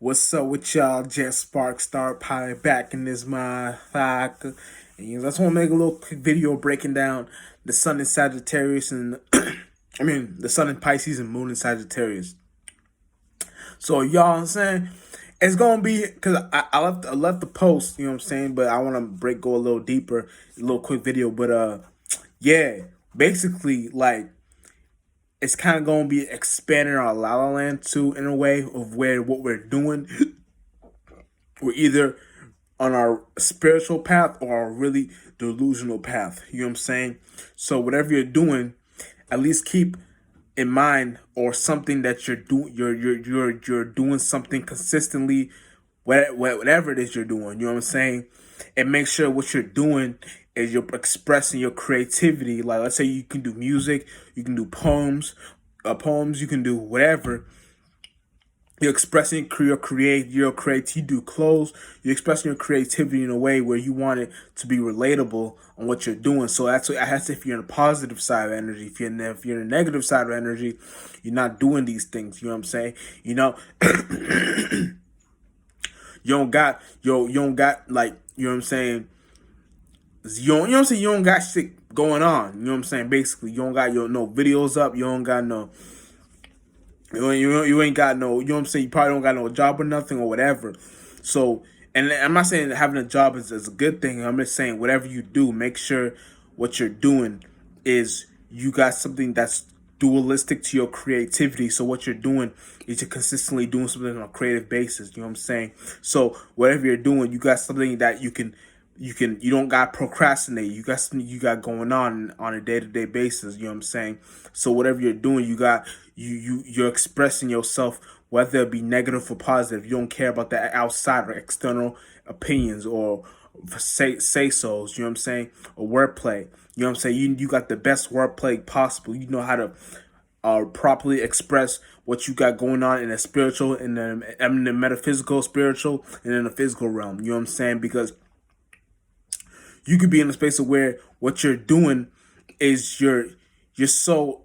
What's up with y'all? Jet Spark Star Pilot back in this motherfucker. And I just want to make a little quick video breaking down the Sun in Sagittarius and the Sun in Pisces and Moon in Sagittarius. So y'all, I'm saying it's gonna be because I left the post, you know what I'm saying, but I want to go a little deeper, a little quick video, but yeah, basically like it's kind of going to be expanding our La La Land too, in a way of where what we're doing, we're either on our spiritual path or our really delusional path. You know what I'm saying? So whatever you're doing, at least keep in mind or something that you're doing. You're doing something consistently, whatever it is you're doing. You know what I'm saying? And make sure what you're doing is you're expressing your creativity. Like let's say you can do music, you can do poems, you can do whatever. You're expressing your create. You do clothes. You're expressing your creativity in a way where you want it to be relatable on what you're doing. So that's if you're in a positive side of energy. If you're in a negative side of energy, you're not doing these things. You know what I'm saying? You know, you don't got like, you know what I'm saying. You know what I'm saying. You don't got shit going on. You know what I'm saying. Basically, you don't got no videos up. You don't got no. You ain't got no, you know what I'm saying? You probably don't got no job or nothing or whatever. So, and I'm not saying that having a job is a good thing. I'm just saying whatever you do, make sure what you're doing is you got something that's dualistic to your creativity. So what you're doing is you're consistently doing something on a creative basis. You know what I'm saying? So whatever you're doing, you got something that you don't got procrastinate. You got something you got going on a day-to-day basis. You know what I'm saying? So whatever you're doing, you're expressing yourself, whether it be negative or positive. You don't care about the outside or external opinions or say so's, you know what I'm saying, or wordplay. You know what I'm saying? You got the best wordplay possible. You know how to properly express what you got going on in the spiritual, in the metaphysical, spiritual, and in the physical realm. You know what I'm saying? Because you could be in a space of where what you're doing is you're so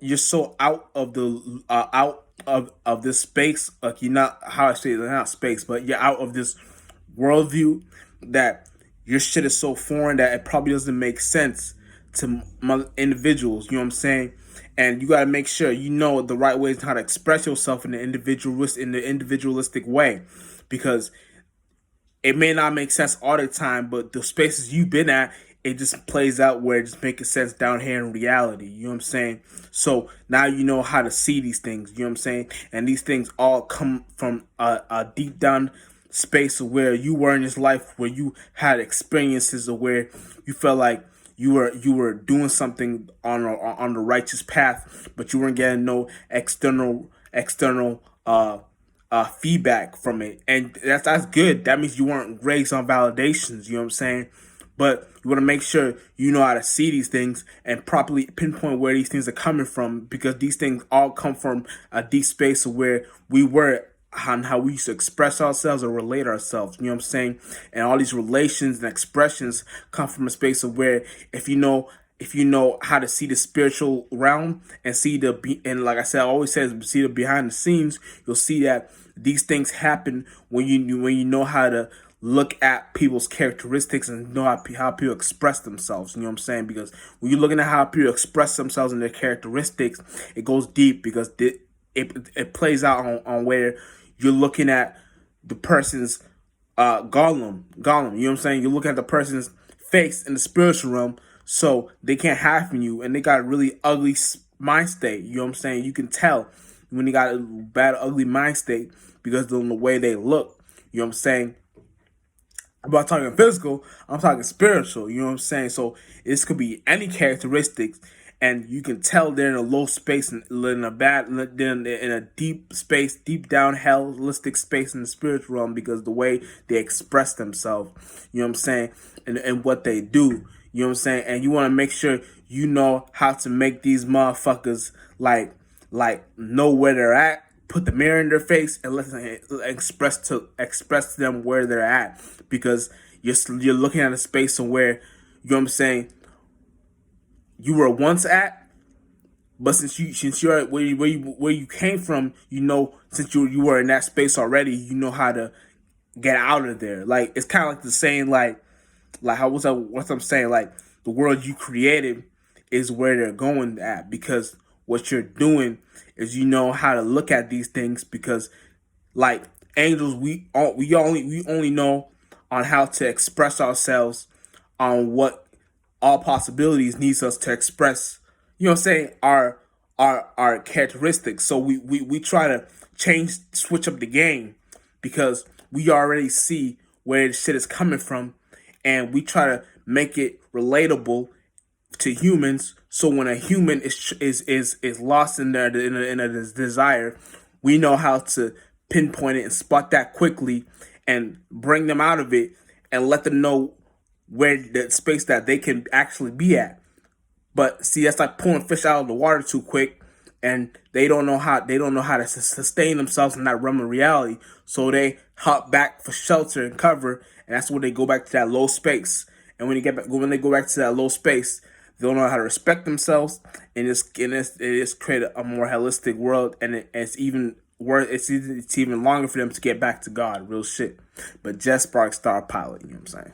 out of the out of this space, like you're not, how I say it, not space, but you're out of this worldview that your shit is so foreign that it probably doesn't make sense to individuals. You know what I'm saying? And you got to make sure you know the right ways how to express yourself in the individualistic way, because it may not make sense all the time, but the spaces you've been at, it just plays out where it just makes sense down here in reality. You know what I'm saying? So now you know how to see these things. You know what I'm saying? And these things all come from a deep down space of where you were in this life, where you had experiences of where you felt like you were doing something on the righteous path, but you weren't getting no external feedback from it, and that's good. That means you weren't raised on validations. You know what I'm saying? But you want to make sure you know how to see these things and properly pinpoint where these things are coming from, because these things all come from a deep space of where we were, on how we used to express ourselves or relate ourselves. You know what I'm saying? And all these relations and expressions come from a space of where if you know how to see the spiritual realm and and like I said, I always say, see the behind the scenes, you'll see that these things happen when you know how to look at people's characteristics and know how people express themselves. You know what I'm saying? Because when you're looking at how people express themselves and their characteristics, it goes deep, because it plays out on where you're looking at the person's Gollum. You know what I'm saying? You look at the person's face in the spiritual realm, so they can't hide from you, and they got a really ugly mind state. You know what I'm saying? You can tell when they got a bad, ugly mind state because of the way they look. You know what I'm saying? I'm not talking physical, I'm talking spiritual. You know what I'm saying? So this could be any characteristics, and you can tell they're in a low space and in a deep space, deep down hellistic space in the spiritual realm, because the way they express themselves. You know what I'm saying? And what they do. You know what I'm saying? And you want to make sure you know how to make these motherfuckers like know where they're at. Put the mirror in their face and let them express to them where they're at, because you're looking at a space of where, you know what I'm saying, you were once at, But since you're where you came from, you know, since you were in that space already, you know how to get out of there. Like it's kind of like the saying, like how what's what I'm saying, like the world you created is where they're going at, because what you're doing is you know how to look at these things, because like angels, we only know on how to express ourselves on what all possibilities needs us to express, you know what I'm saying, our characteristics. So we try to switch up the game, because we already see where the shit is coming from, and we try to make it relatable to humans. So when a human is lost in their in a desire, we know how to pinpoint it and spot that quickly, and bring them out of it, and let them know where the space that they can actually be at. But see, that's like pulling fish out of the water too quick, and they don't know how to sustain themselves in that realm of reality. So they hop back for shelter and cover, and that's when they go back to that low space. And when they go back to that low space, they don't know how to respect themselves, and it's create a more holistic world, and it's even worth it's even longer for them to get back to God, real shit. But Jet Spark Star Pilot, you know what I'm saying?